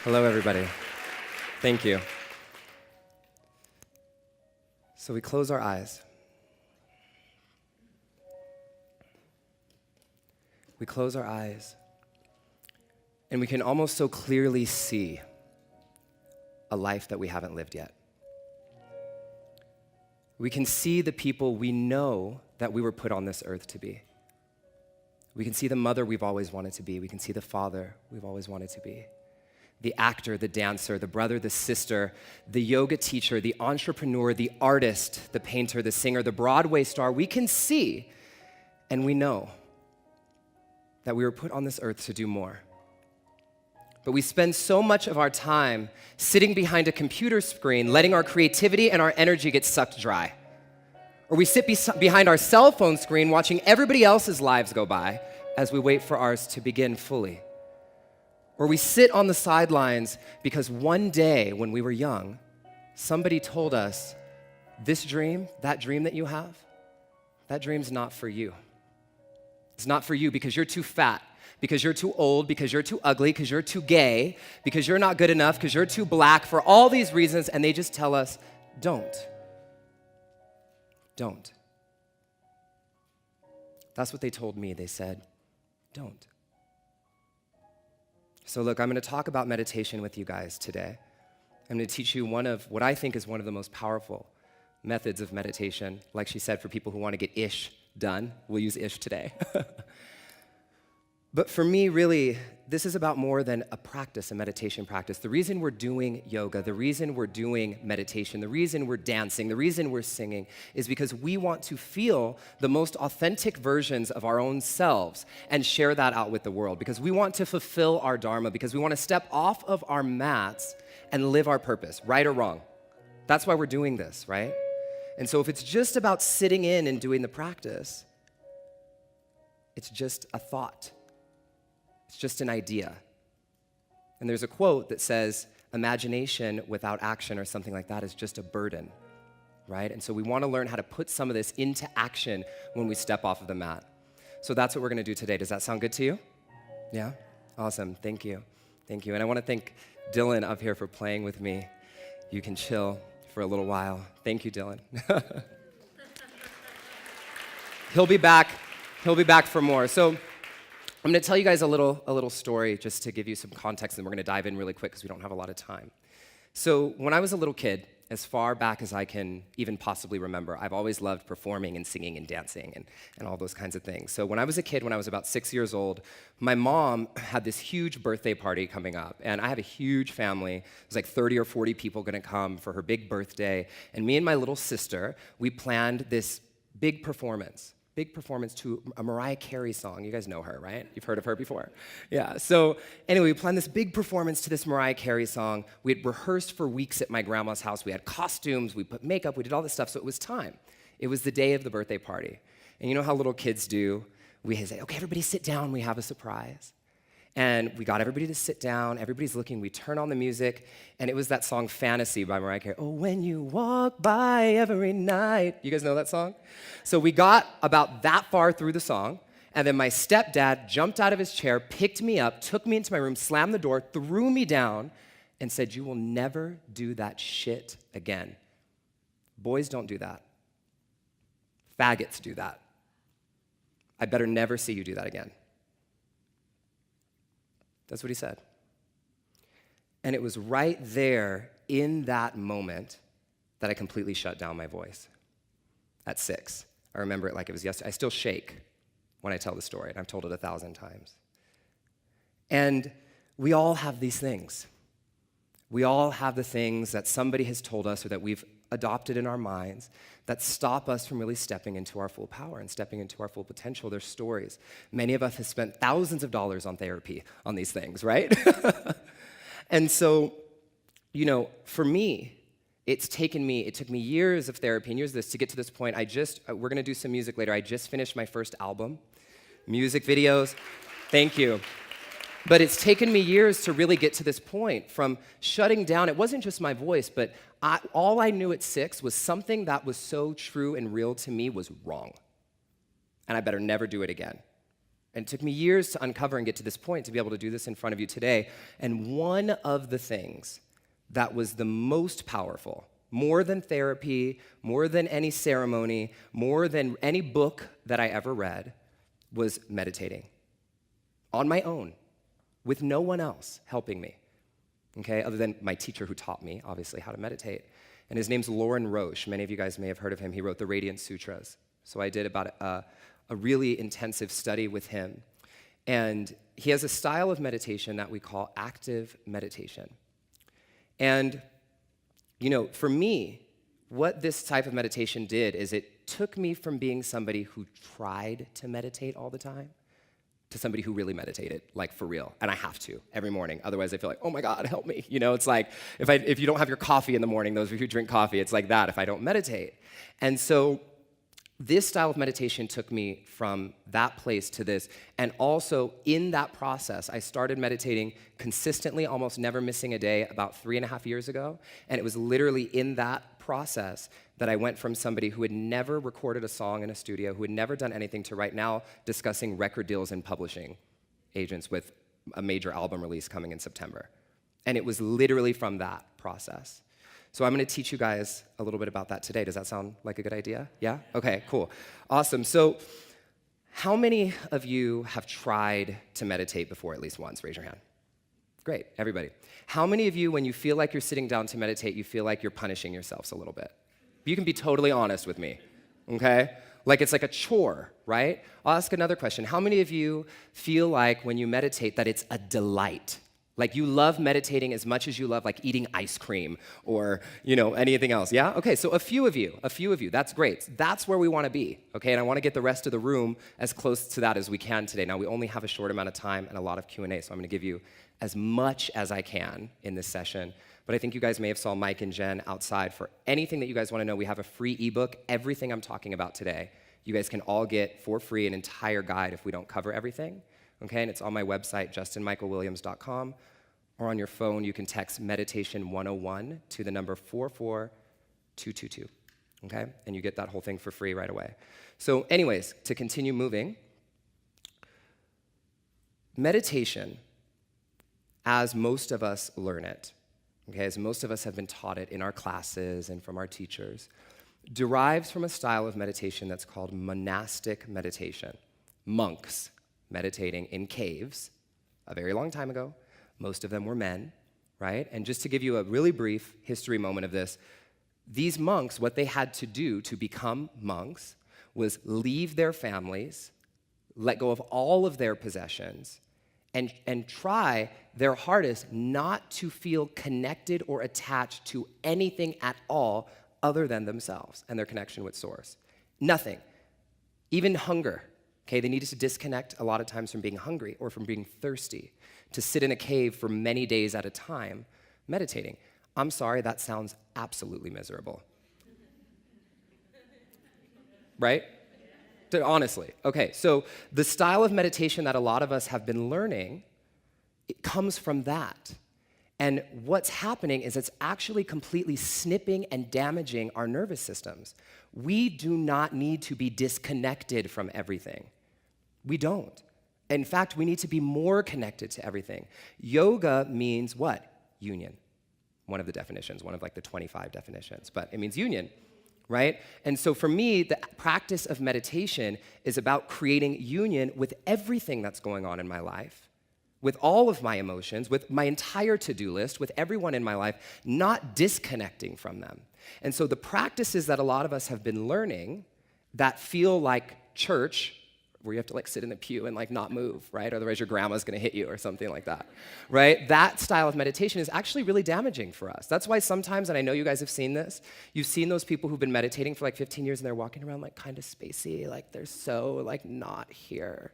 Hello, everybody. Thank you. So we close our eyes. We close our eyes, and we can almost so clearly see a life that we haven't lived yet. We can see the people we know that we were put on this earth to be. We can see the mother we've always wanted to be. We can see the father we've always wanted to be. The actor, the dancer, the brother, the sister, the yoga teacher, the entrepreneur, the artist, the painter, the singer, the Broadway star. We can see and we know that we were put on this earth to do more. But we spend so much of our time sitting behind a computer screen, letting our creativity and our energy get sucked dry. Or we sit behind our cell phone screen watching everybody else's lives go by as we wait for ours to begin fully. Or we sit on the sidelines because one day when we were young, somebody told us, this dream, that dream that you have, that dream's not for you. It's not for you because you're too fat, because you're too old, because you're too ugly, because you're too gay, because you're not good enough, because you're too black, for all these reasons, and they just tell us, don't. Don't. That's what they told me. They said, don't. So look, I'm going to talk about meditation with you guys today. I'm going to teach you one of what I think is one of the most powerful methods of meditation. Like she said, for people who want to get ish done, we'll use ish today. But for me, really, this is about more than a practice, a meditation practice. The reason we're doing yoga, the reason we're doing meditation, the reason we're dancing, the reason we're singing is because we want to feel the most authentic versions of our own selves and share that out with the world, because we want to fulfill our dharma, because we want to step off of our mats and live our purpose, right or wrong. That's why we're doing this, right? And so if it's just about sitting in and doing the practice, it's just a thought. It's just an idea. And there's a quote that says, imagination without action or something like that is just a burden, right? And so we want to learn how to put some of this into action when we step off of the mat. So that's what we're going to do today. Does that sound good to you? Yeah? Awesome. Thank you. Thank you. And I want to thank Dylan up here for playing with me. You can chill for a little while. Thank you, Dylan. He'll be back. He'll be back for more. So I'm going to tell you guys a little story just to give you some context, and we're going to dive in really quick because we don't have a lot of time. So when I was a little kid, as far back as I can even possibly remember, I've always loved performing and singing and dancing and all those kinds of things. So when I was a kid, when I was about 6 years old, my mom had this huge birthday party coming up, and I have a huge family. There's like 30 or 40 people going to come for her big birthday, and me and my little sister, we planned this big performance to a Mariah Carey song. You guys know her, right? You've heard of her before. Yeah, so anyway, we planned this big performance to this Mariah Carey song. We had rehearsed for weeks at my grandma's house. We had costumes, we put makeup, we did all this stuff, so it was time. It was the day of the birthday party. And you know how little kids do? We say, okay, everybody sit down, we have a surprise. And we got everybody to sit down, everybody's looking, we turn on the music, and it was that song Fantasy by Mariah Carey. Oh, when you walk by every night. You guys know that song? So we got about that far through the song, and then my stepdad jumped out of his chair, picked me up, took me into my room, slammed the door, threw me down, and said, you will never do that shit again. Boys don't do that. Faggots do that. I better never see you do that again. That's what he said. And it was right there in that moment that I completely shut down my voice at 6. I remember it like it was yesterday. I still shake when I tell the story, and I've told it 1,000 times. And we all have these things. We all have the things that somebody has told us or that we've adopted in our minds that stop us from really stepping into our full power and stepping into our full potential. There's stories. Many of us have spent thousands of dollars on therapy on these things, right? And so, you know, for me, it took me years of therapy and years of this to get to this point. We're gonna do some music later. I just finished my first album, music videos. Thank you. But it's taken me years to really get to this point from shutting down. It wasn't just my voice, but all I knew at 6 was something that was so true and real to me was wrong. And I better never do it again. And it took me years to uncover and get to this point to be able to do this in front of you today. And one of the things that was the most powerful, more than therapy, more than any ceremony, more than any book that I ever read, was meditating on my own, with no one else helping me, okay, other than my teacher who taught me, obviously, how to meditate. And his name's Loren Roche. Many of you guys may have heard of him. He wrote the Radiant Sutras. So I did about a really intensive study with him. And he has a style of meditation that we call active meditation. And, you know, for me, what this type of meditation did is it took me from being somebody who tried to meditate all the time to somebody who really meditated, like for real. And I have to every morning. Otherwise, I feel like, oh my God, help me. You know, it's like if you don't have your coffee in the morning, those of you who drink coffee, it's like that if I don't meditate. And so this style of meditation took me from that place to this. And also in that process, I started meditating consistently, almost never missing a day, about 3.5 years ago. And it was literally in that process that I went from somebody who had never recorded a song in a studio, who had never done anything, to right now discussing record deals and publishing agents with a major album release coming in September. And it was literally from that process. So I'm going to teach you guys a little bit about that today. Does that sound like a good idea? Yeah? Okay, cool. Awesome. So how many of you have tried to meditate before at least once? Raise your hand. Great, everybody. How many of you, when you feel like you're sitting down to meditate, you feel like you're punishing yourselves a little bit? You can be totally honest with me, okay? Like it's like a chore, right? I'll ask another question. How many of you feel like when you meditate that it's a delight? Like you love meditating as much as you love like eating ice cream or, you know, anything else, yeah? Okay, so a few of you, that's great. That's where we wanna be, okay? And I wanna get the rest of the room as close to that as we can today. Now, we only have a short amount of time and a lot of Q&A, so I'm gonna give you as much as I can in this session. But I think you guys may have saw Mike and Jen outside. For anything that you guys wanna know, we have a free ebook, everything I'm talking about today. You guys can all get for free an entire guide if we don't cover everything. Okay, and it's on my website, justinmichaelwilliams.com, or on your phone, you can text Meditation 101 to the number 44222, okay? And you get that whole thing for free right away. So anyways, to continue moving, meditation, as most of us learn it, okay, as most of us have been taught it in our classes and from our teachers, derives from a style of meditation that's called monastic meditation. Monks meditating in caves a very long time ago. Most of them were men, right? And just to give you a really brief history moment of this, these monks, what they had to do to become monks was leave their families, let go of all of their possessions, and try their hardest not to feel connected or attached to anything at all other than themselves and their connection with Source. Nothing. Even hunger. Okay, they needed to disconnect a lot of times from being hungry or from being thirsty, to sit in a cave for many days at a time meditating. I'm sorry, that sounds absolutely miserable. Right? Honestly. Okay, so the style of meditation that a lot of us have been learning, it comes from that. And what's happening is it's actually completely snipping and damaging our nervous systems. We do not need to be disconnected from everything. We don't. In fact, we need to be more connected to everything. Yoga means what? Union. One of the definitions, one of like the 25 definitions, but it means union, right? And so for me, the practice of meditation is about creating union with everything that's going on in my life, with all of my emotions, with my entire to-do list, with everyone in my life, not disconnecting from them. And so the practices that a lot of us have been learning that feel like church, where you have to like sit in the pew and like not move, right? Otherwise your grandma's gonna hit you or something like that, right? That style of meditation is actually really damaging for us. That's why sometimes, and I know you guys have seen this, you've seen those people who've been meditating for like 15 years and they're walking around like kind of spacey, like they're so like not here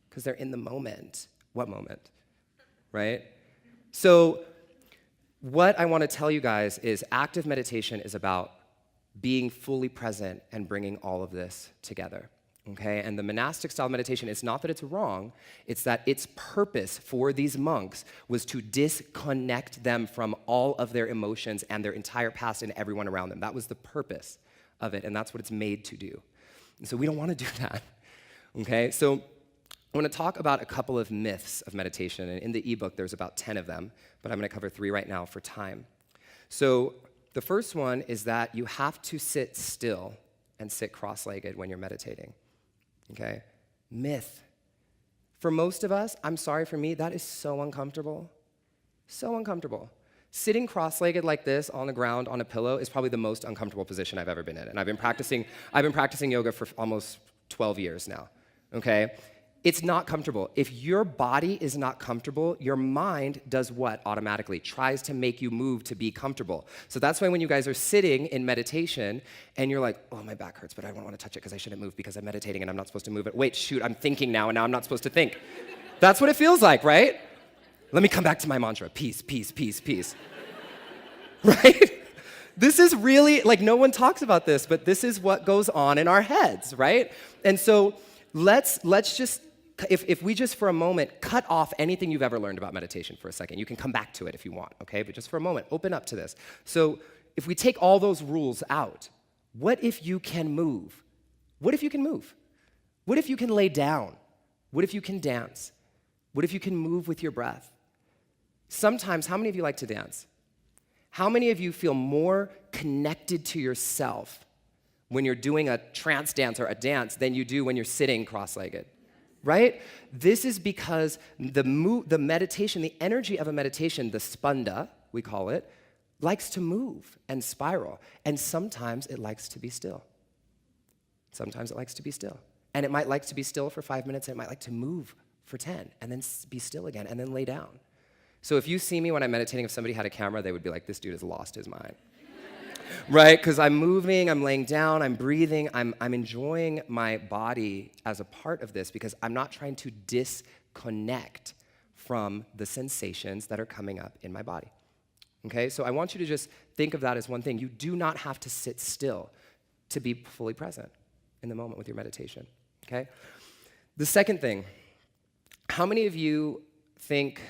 because they're in the moment. What moment, right? So what I wanna tell you guys is active meditation is about being fully present and bringing all of this together. Okay, and the monastic style meditation, it's not that it's wrong, it's that its purpose for these monks was to disconnect them from all of their emotions and their entire past and everyone around them. That was the purpose of it, and that's what it's made to do. And so we don't want to do that, okay? So I want to talk about a couple of myths of meditation. And in the ebook, there's about 10 of them, but I'm going to cover 3 right now for time. So the first one is that you have to sit still and sit cross-legged when you're meditating, okay? Myth. For most of us, I'm sorry, for me, that is so uncomfortable. So uncomfortable. Sitting cross-legged like this on the ground on a pillow is probably the most uncomfortable position I've ever been in. And I've been practicing yoga for almost 12 years now, okay? It's not comfortable. If your body is not comfortable, your mind does what automatically? Tries to make you move to be comfortable. So that's why when you guys are sitting in meditation and you're like, oh, my back hurts, but I don't want to touch it because I shouldn't move because I'm meditating and I'm not supposed to move it. Wait, shoot, I'm thinking now and now I'm not supposed to think. That's what it feels like, right? Let me come back to my mantra, peace, peace, peace, peace. Right? This is really, like, no one talks about this, but this is what goes on in our heads, right? And so let's just, if we just for a moment cut off anything you've ever learned about meditation for a second, you can come back to it if you want, okay? But just for a moment, open up to this. So if we take all those rules out, what if you can move? What if you can move? What if you can lay down? What if you can dance? What if you can move with your breath? Sometimes, how many of you like to dance? How many of you feel more connected to yourself when you're doing a trance dance or a dance than you do when you're sitting cross-legged? Right? This is because the meditation, the energy of a meditation, the spanda, we call it, likes to move and spiral. And sometimes it likes to be still. Sometimes it likes to be still. And it might like to be still for 5 minutes, and it might like to move for 10, and then be still again, and then lay down. So if you see me when I'm meditating, if somebody had a camera, they would be like, this dude has lost his mind. Right? Because I'm moving, I'm laying down, I'm breathing, I'm enjoying my body as a part of this because I'm not trying to disconnect from the sensations that are coming up in my body. Okay? So I want you to just think of that as one thing. You do not have to sit still to be fully present in the moment with your meditation. Okay? The second thing, how many of you think,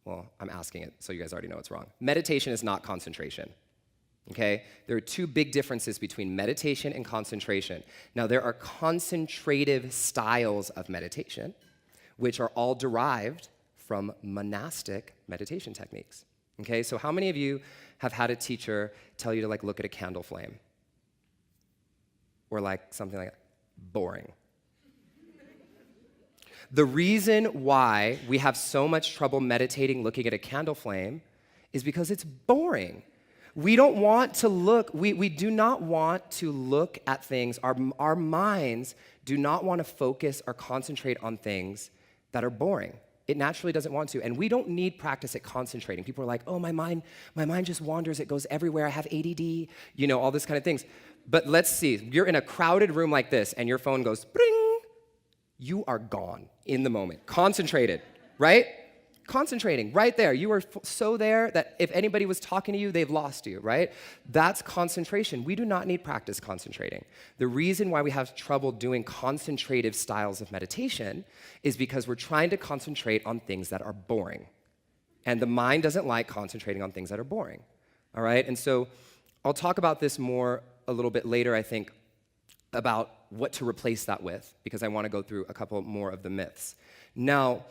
well, I'm asking it so you guys already know it's wrong. Meditation is not concentration. Okay? There are 2 big differences between meditation and concentration. Now, there are concentrative styles of meditation, which are all derived from monastic meditation techniques. Okay? So how many of you have had a teacher tell you to, like, look at a candle flame? Or, like, something like that? Boring. The reason why we have so much trouble meditating looking at a candle flame is because it's boring. We don't want to look, we do not want to look at things, our minds do not want to focus or concentrate on things that are boring. It naturally doesn't want to, and we don't need practice at concentrating. People are like, oh, my mind just wanders, it goes everywhere, I have ADD, you know, all this kind of things. But let's see, you're in a crowded room like this, and your phone goes, bring, you are gone in the moment, concentrated, right? Concentrating right there. You are so there that if anybody was talking to you, they've lost you, right? That's concentration. We do not need practice concentrating. The reason why we have trouble doing concentrative styles of meditation is because we're trying to concentrate on things that are boring. And the mind doesn't like concentrating on things that are boring, all right? And so I'll talk about this more a little bit later, I think, about what to replace that with, because I want to go through a couple more of the myths. Now,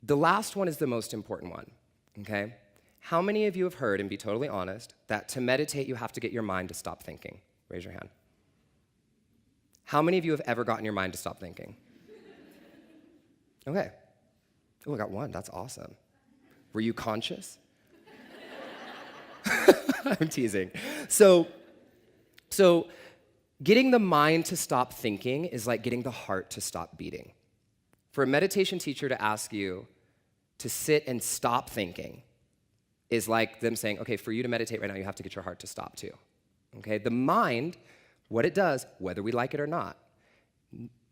the last one is the most important one, okay? How many of you have heard, and be totally honest, that to meditate you have to get your mind to stop thinking? Raise your hand. How many of you have ever gotten your mind to stop thinking? Okay. Oh, I got one. That's awesome. Were you conscious? I'm teasing. So getting the mind to stop thinking is like getting the heart to stop beating. For a meditation teacher to ask you to sit and stop thinking is like them saying, okay, for you to meditate right now, you have to get your heart to stop too. Okay? The mind, what it does, whether we like it or not,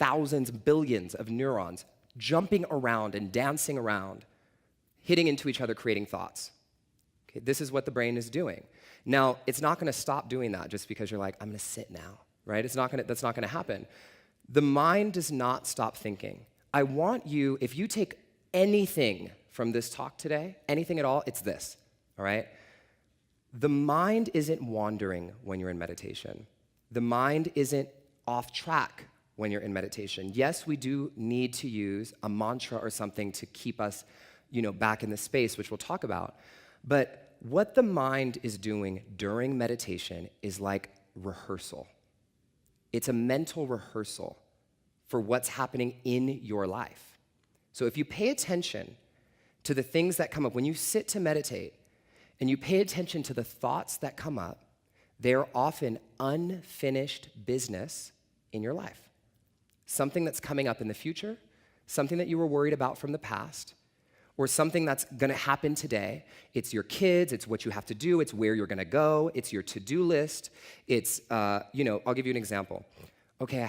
thousands, billions of neurons jumping around and dancing around, hitting into each other, creating thoughts. Okay? This is what the brain is doing. Now, it's not going to stop doing that just because you're like, I'm going to sit now, right? That's not going to happen. The mind does not stop thinking. I want you, if you take anything from this talk today, anything at all, it's this, all right? The mind isn't wandering when you're in meditation. The mind isn't off track when you're in meditation. Yes, we do need to use a mantra or something to keep us, back in the space, which we'll talk about. But what the mind is doing during meditation is like rehearsal. It's a mental rehearsal for what's happening in your life. So if you pay attention to the things that come up, when you sit to meditate and you pay attention to the thoughts that come up, they're often unfinished business in your life. Something that's coming up in the future, something that you were worried about from the past, or something that's gonna happen today. It's your kids, it's what you have to do, it's where you're gonna go, it's your to-do list. It's, I'll give you an example. Okay,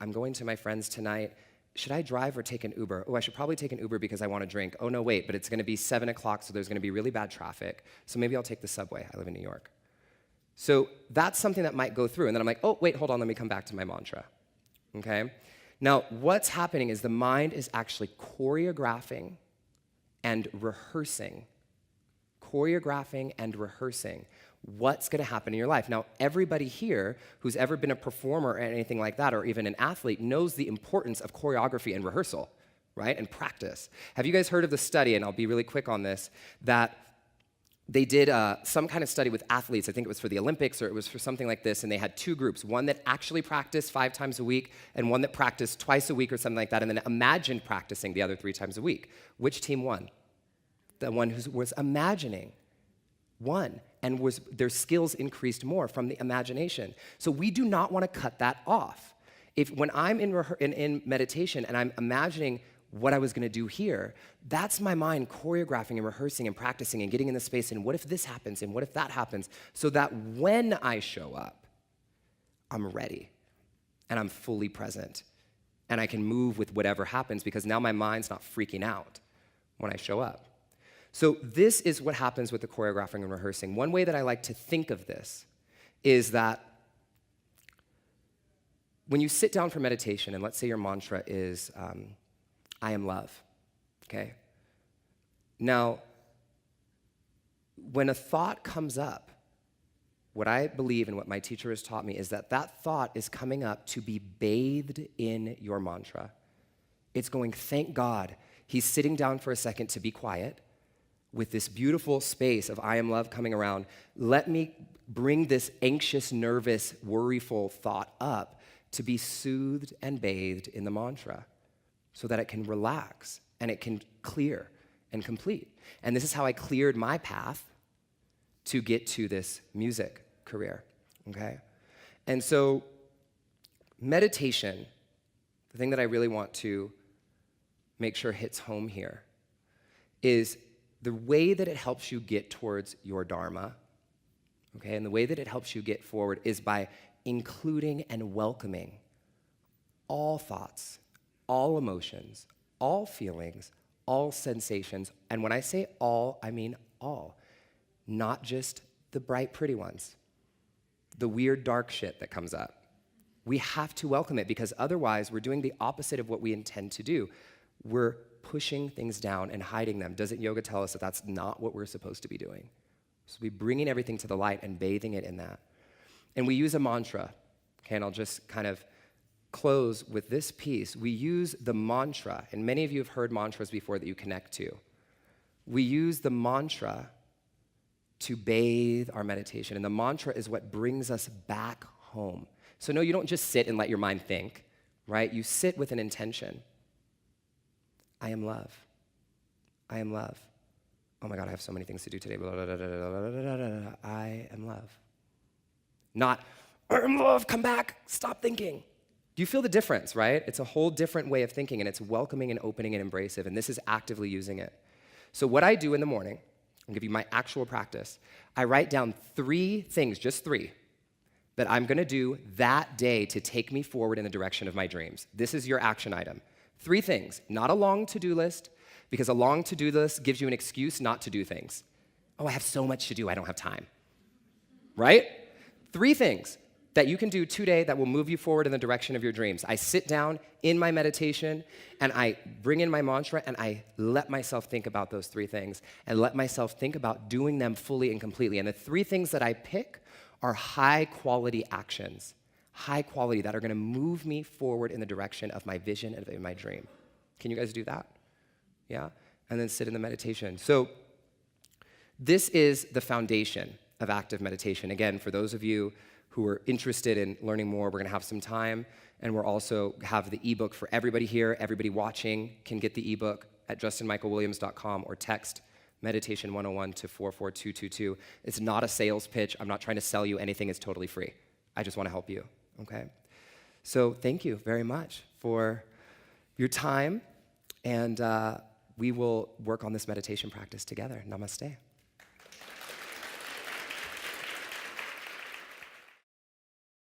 I'm going to my friends tonight. Should I drive or take an Uber? Oh, I should probably take an Uber because I want to drink. Oh, no, wait, but it's gonna be 7 o'clock, so there's gonna be really bad traffic. So maybe I'll take the subway. I live in New York. So that's something that might go through. And then I'm like, oh, wait, hold on, let me come back to my mantra. Okay? Now, what's happening is the mind is actually choreographing and rehearsing what's gonna happen in your life. Now, everybody here who's ever been a performer or anything like that, or even an athlete, knows the importance of choreography and rehearsal, right? And practice. Have you guys heard of the study, and I'll be really quick on this, that they did some kind of study with athletes. I think it was for the Olympics or it was for something like this, and they had two groups, one that actually practiced 5 times a week and one that practiced twice a week or something like that, and then imagined practicing the other 3 times a week. Which team won? The one who was imagining won, and their skills increased more from the imagination. So we do not want to cut that off. When I'm in meditation and I'm imagining what I was going to do here, that's my mind choreographing and rehearsing and practicing and getting in the space, and what if this happens and what if that happens, so that when I show up, I'm ready and I'm fully present and I can move with whatever happens because now my mind's not freaking out when I show up. So this is what happens with the choreographing and rehearsing. One way that I like to think of this is that when you sit down for meditation, and let's say your mantra is, I am love, okay? Now, when a thought comes up, what I believe and what my teacher has taught me is that that thought is coming up to be bathed in your mantra. It's going, thank God, he's sitting down for a second to be quiet with this beautiful space of I am love coming around. Let me bring this anxious, nervous, worryful thought up to be soothed and bathed in the mantra, so that it can relax and it can clear and complete. And this is how I cleared my path to get to this music career, okay? And so meditation, the thing that I really want to make sure hits home here is the way that it helps you get towards your dharma, okay? And the way that it helps you get forward is by including and welcoming all thoughts, all emotions, all feelings, all sensations. And when I say all, I mean all. Not just the bright, pretty ones, the weird, dark shit that comes up. We have to welcome it, because otherwise we're doing the opposite of what we intend to do. We're pushing things down and hiding them. Doesn't yoga tell us that that's not what we're supposed to be doing? So we're bringing everything to the light and bathing it in that. And we use a mantra, okay, and I'll just kind of close with this piece. We use the mantra, and many of you have heard mantras before that you connect to. We use the mantra to bathe our meditation, and the mantra is what brings us back home. So no, you don't just sit and let your mind think, right? You sit with an intention. I am love. I am love. Oh my God, I have so many things to do today. I am love. Not, I am love, come back, stop thinking. Do you feel the difference, right? It's a whole different way of thinking, and it's welcoming and opening and embracive, and this is actively using it. So what I do in the morning, I'll give you my actual practice. I write down 3 things, just 3, that I'm gonna do that day to take me forward in the direction of my dreams. This is your action item. 3 things, not a long to-do list, because a long to-do list gives you an excuse not to do things. Oh, I have so much to do, I don't have time, right? 3 things that you can do today that will move you forward in the direction of your dreams. I sit down in my meditation and I bring in my mantra and I let myself think about those 3 things and let myself think about doing them fully and completely. And the 3 things that I pick are high quality actions. high quality, that are gonna move me forward in the direction of my vision and of my dream. Can you guys do that? Yeah? And then sit in the meditation. So this is the foundation of active meditation. Again, for those of you who are interested in learning more, we're gonna have some time, and we'll also have the ebook for everybody here. Everybody watching can get the ebook at justinmichaelwilliams.com or text Meditation 101 to 44222. It's not a sales pitch. I'm not trying to sell you anything. It's totally free. I just want to help you, okay? So thank you very much for your time, and we will work on this meditation practice together. Namaste.